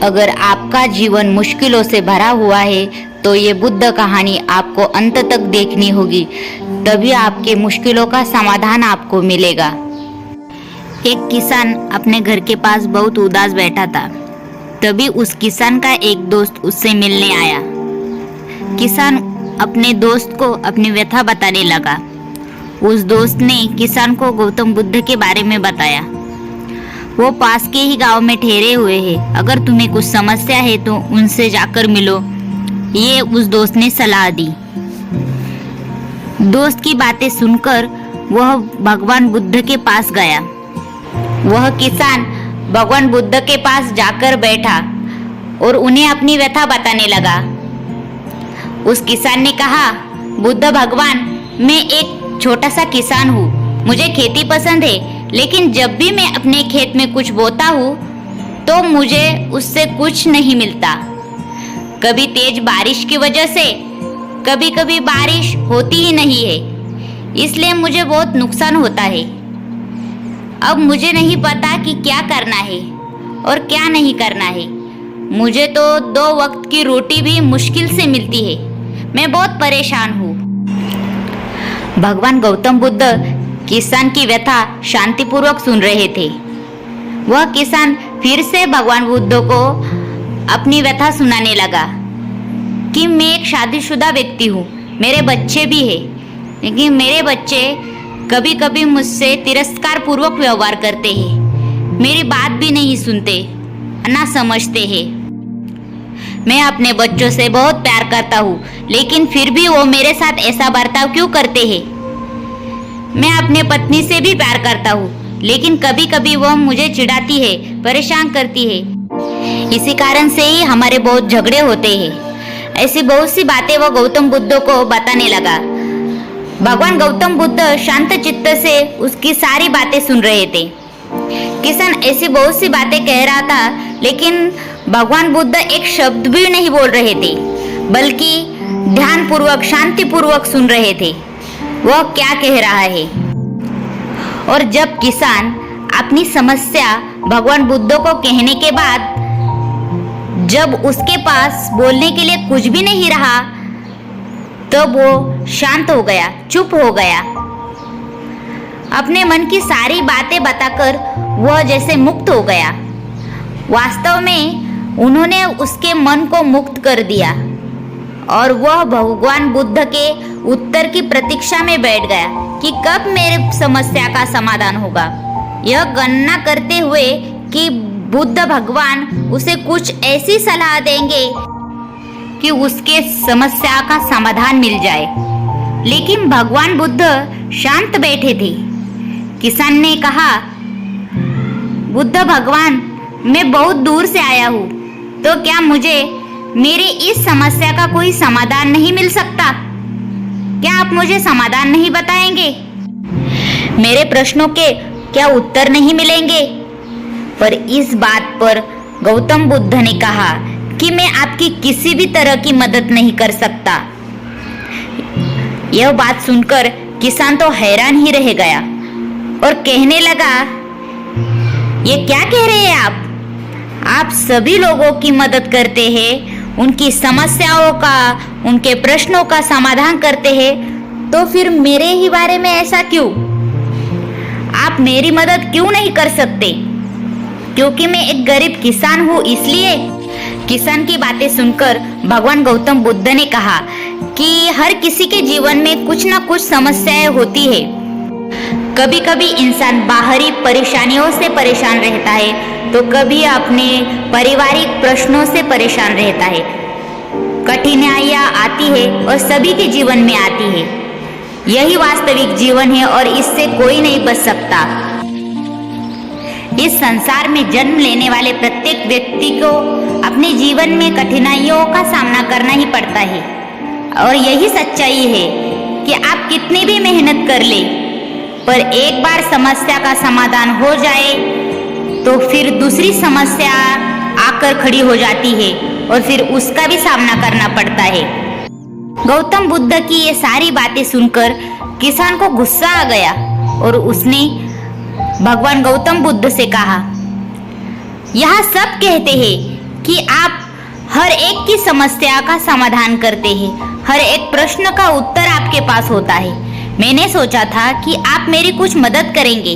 अगर आपका जीवन मुश्किलों से भरा हुआ है तो ये बुद्ध कहानी आपको अंत तक देखनी होगी, तभी आपके मुश्किलों का समाधान आपको मिलेगा। एक किसान अपने घर के पास बहुत उदास बैठा था। तभी उस किसान का एक दोस्त उससे मिलने आया। किसान अपने दोस्त को अपनी व्यथा बताने लगा। उस दोस्त ने किसान को गौतम बुद्ध के बारे में बताया। वो पास के ही गांव में ठहरे हुए हैं, अगर तुम्हें कुछ समस्या है तो उनसे जाकर मिलो, ये उस दोस्त ने सलाह दी। दोस्त की बातें सुनकर वह भगवान बुद्ध के पास गया। वह किसान भगवान बुद्ध के पास जाकर बैठा और उन्हें अपनी व्यथा बताने लगा। उस किसान ने कहा, बुद्ध भगवान, मैं एक छोटा सा किसान हूँ, मुझे खेती पसंद है, लेकिन जब भी मैं अपने खेत में कुछ बोता हूँ तो मुझे उससे कुछ नहीं मिलता। कभी तेज बारिश की वजह से कभी कभी बारिश होती ही नहीं है, इसलिए मुझे बहुत नुकसान होता है। अब मुझे नहीं पता कि क्या करना है और क्या नहीं करना है। मुझे तो 2 वक्त की रोटी भी मुश्किल से मिलती है, मैं बहुत परेशान हूँ। भगवान गौतम बुद्ध किसान की व्यथा शांतिपूर्वक सुन रहे थे। वह किसान फिर से भगवान बुद्ध को अपनी व्यथा सुनाने लगा कि मैं एक शादीशुदा व्यक्ति हूँ, मेरे बच्चे भी हैं, लेकिन मेरे बच्चे कभी कभी मुझसे तिरस्कार पूर्वक व्यवहार करते हैं, मेरी बात भी नहीं सुनते, ना समझते हैं। मैं अपने बच्चों से बहुत प्यार करता हूँ, लेकिन फिर भी वो मेरे साथ ऐसा बर्ताव क्यों करते हैं। मैं अपने पत्नी से भी प्यार करता हूँ, लेकिन कभी कभी वह मुझे चिढ़ाती है, परेशान करती है। इसी कारण से ही हमारे बहुत झगड़े होते हैं। ऐसी बहुत सी बातें वह गौतम बुद्ध को बताने लगा। भगवान गौतम बुद्ध शांत चित्त से उसकी सारी बातें सुन रहे थे। किसान ऐसी बहुत सी बातें कह रहा था, लेकिन भगवान बुद्ध एक शब्द भी नहीं बोल रहे थे, बल्कि ध्यानपूर्वक शांतिपूर्वक सुन रहे थे वह क्या कह रहा है। और जब किसान अपनी समस्या भगवान बुद्ध को कहने के बाद जब उसके पास बोलने के लिए कुछ भी नहीं रहा, तब वो शांत हो गया, चुप हो गया। अपने मन की सारी बातें बताकर वह जैसे मुक्त हो गया। वास्तव में उन्होंने उसके मन को मुक्त कर दिया और वह भगवान बुद्ध के उत्तर की प्रतीक्षा में बैठ गया कि कब मेरे समस्या का समाधान होगा। यह गणना करते हुए कि बुद्ध भगवान उसे कुछ ऐसी सलाह देंगे कि उसके समस्या का समाधान मिल जाए। लेकिन भगवान बुद्ध शांत बैठे थे। किसान ने कहा, बुद्ध भगवान, मैं बहुत दूर से आया हूँ, तो क्या मुझे मेरी इस समस्या का कोई समाधान नहीं मिल सकता? क्या आप मुझे समाधान नहीं बताएंगे? मेरे प्रश्नों के क्या उत्तर नहीं मिलेंगे? पर इस बात पर गौतम बुद्ध ने कहा कि मैं आपकी किसी भी तरह की मदद नहीं कर सकता। यह बात सुनकर किसान तो हैरान ही रह गया और कहने लगा, ये क्या कह रहे हैं आप? आप सभी लोगों की मदद करते हैं, उनकी समस्याओं का, उनके प्रश्नों का समाधान करते हैं, तो फिर मेरे ही बारे में ऐसा क्यों? आप मेरी मदद क्यों नहीं कर सकते? क्योंकि मैं एक गरीब किसान हूँ इसलिए? किसान की बातें सुनकर भगवान गौतम बुद्ध ने कहा कि हर किसी के जीवन में कुछ ना कुछ समस्याएं होती है। कभी कभी इंसान बाहरी परेशानियों से परेशान रहता है, तो कभी अपने पारिवारिक प्रश्नों से परेशान रहता है। कठिनाइयाँ आती है और सभी के जीवन में आती है। यही वास्तविक जीवन है और इससे कोई नहीं बच सकता। इस संसार में जन्म लेने वाले प्रत्येक व्यक्ति को अपने जीवन में कठिनाइयों का सामना करना ही पड़ता है। और यही सच्चाई है कि आप कितनी भी मेहनत कर ले, पर एक बार समस्या का समाधान हो जाए तो फिर दूसरी समस्या आकर खड़ी हो जाती है और फिर उसका भी सामना करना पड़ता है। गौतम बुद्ध की ये सारी बातें सुनकर किसान को गुस्सा आ गया और उसने भगवान गौतम बुद्ध से कहा, यह सब कहते हैं कि आप हर एक की समस्या का समाधान करते हैं, हर एक प्रश्न का उत्तर आपके पास होता है। मैंने सोचा था कि आप मेरी कुछ मदद करेंगे।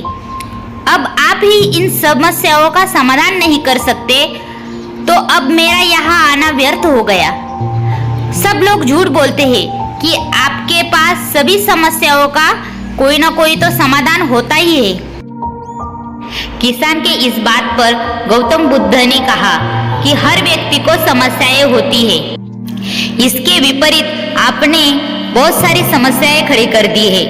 अब आप ही इन समस्याओं का समाधान नहीं कर सकते तो अब मेरा यहाँ आना व्यर्थ हो गया। सब लोग झूठ बोलते हैं कि आपके पास सभी समस्याओं का कोई ना कोई तो समाधान होता ही है। किसान के इस बात पर गौतम बुद्ध ने कहा कि हर व्यक्ति को समस्याएं होती है। इसके विपरीत आपने बहुत सारी समस्याएं खड़ी कर दी है।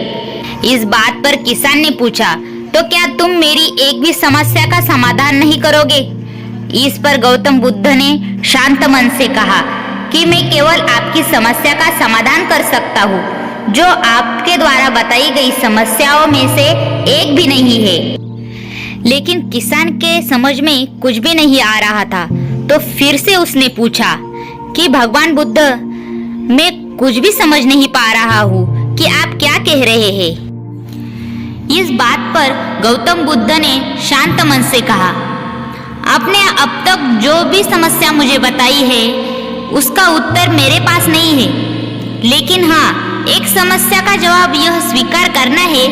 इस बात पर किसान ने पूछा, तो क्या तुम मेरी एक भी समस्या का समाधान नहीं करोगे? इस पर गौतम बुद्ध ने शांत मन से कहा कि मैं केवल आपकी समस्या का समाधान कर सकता हूँ, जो आपके द्वारा बताई गई समस्याओं में से एक भी नहीं है। लेकिन किसान के समझ में कुछ भी नहीं आ रहा था, तो फिर से उसने पूछा कि भगवान बुद्ध, मैं कुछ भी समझ नहीं पा रहा हूँ कि आप क्या कह रहे हैं। इस बात पर गौतम बुद्ध ने शांत मन से कहा, आपने अब तक जो भी समस्या मुझे बताई है उसका उत्तर मेरे पास नहीं है, लेकिन हाँ, एक समस्या का जवाब यह स्वीकार करना है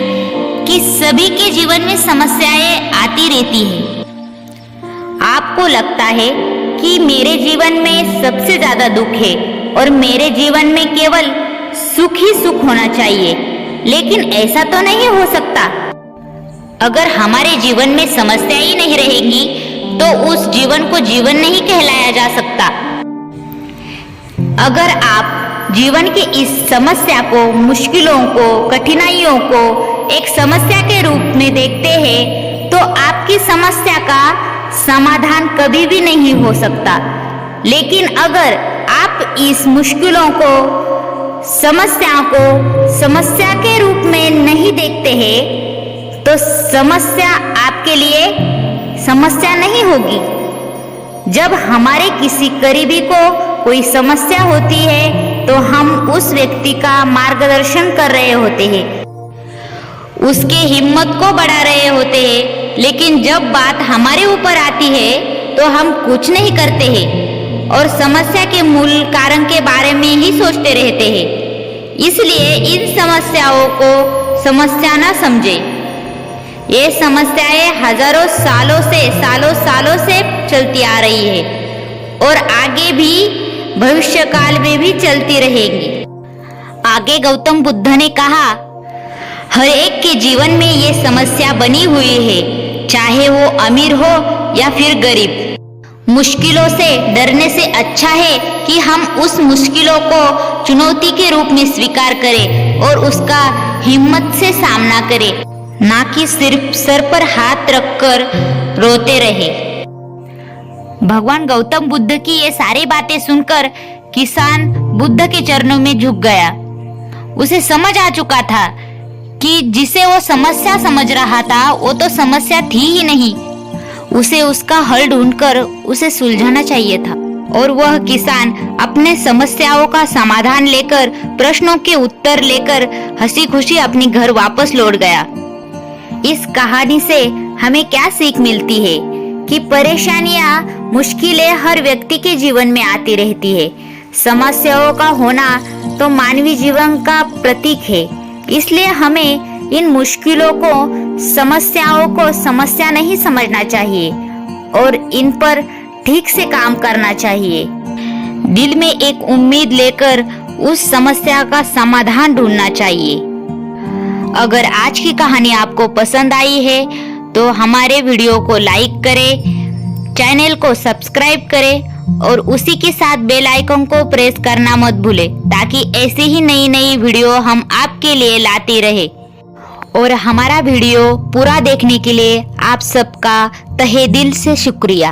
कि सभी के जीवन में समस्याएं आती रहती है। आपको लगता है कि मेरे जीवन में सबसे ज्यादा दुख है और मेरे जीवन में केवल सुख ही सुख होना चाहिए, लेकिन ऐसा तो नहीं हो सकता। अगर हमारे जीवन में समस्या ही नहीं रहेगी तो उस जीवन को जीवन नहीं कहलाया जा सकता। अगर आप जीवन की इस समस्या को, मुश्किलों को, कठिनाइयों को एक समस्या के रूप में देखते हैं तो आपकी समस्या का समाधान कभी भी नहीं हो सकता। लेकिन अगर आप इस मुश्किलों को, समस्याओं को समस्या के रूप में नहीं देखते हैं तो समस्या आपके लिए समस्या नहीं होगी। जब हमारे किसी करीबी को कोई समस्या होती है तो हम उस व्यक्ति का मार्गदर्शन कर रहे होते हैं, उसके हिम्मत को बढ़ा रहे होते हैं, लेकिन जब बात हमारे ऊपर आती है तो हम कुछ नहीं करते हैं और समस्या के मूल कारण के बारे में ही सोचते रहते हैं। इसलिए इन समस्याओं को समस्या न समझे। ये समस्याएं हजारों सालों से चलती आ रही है और आगे भी भविष्य काल में भी चलती रहेंगी। आगे गौतम बुद्ध ने कहा, हर एक के जीवन में ये समस्या बनी हुई है, चाहे वो अमीर हो या फिर गरीब। मुश्किलों से डरने से अच्छा है कि हम उस मुश्किलों को चुनौती के रूप में स्वीकार करें और उसका हिम्मत से सामना करें, ना कि सिर्फ सर पर हाथ रखकर रोते रहे। भगवान गौतम बुद्ध की ये सारी बातें सुनकर किसान बुद्ध के चरणों में झुक गया। उसे समझ आ चुका था कि जिसे वो समस्या समझ रहा था वो तो समस्या थी ही नहीं, उसे उसका हल ढूंढकर उसे सुलझाना चाहिए था। और वह किसान अपने समस्याओं का समाधान लेकर, प्रश्नों के उत्तर लेकर हंसी खुशी अपने घर वापस लौट गया। इस कहानी से हमें क्या सीख मिलती है कि परेशानियां, मुश्किलें हर व्यक्ति के जीवन में आती रहती है। समस्याओं का होना तो मानवीय जीवन का प्रतीक है, इसलिए हमें इन मुश्किलों को, समस्याओं को समस्या नहीं समझना चाहिए और इन पर ठीक से काम करना चाहिए। दिल में एक उम्मीद लेकर उस समस्या का समाधान ढूंढना चाहिए। अगर आज की कहानी आपको पसंद आई है तो हमारे वीडियो को लाइक करें, चैनल को सब्सक्राइब करें और उसी के साथ बेल आइकन को प्रेस करना मत भूलें, ताकि ऐसे ही नई नई वीडियो हम आपके लिए लाते रहे। और हमारा वीडियो पूरा देखने के लिए आप सबका तहे दिल से शुक्रिया।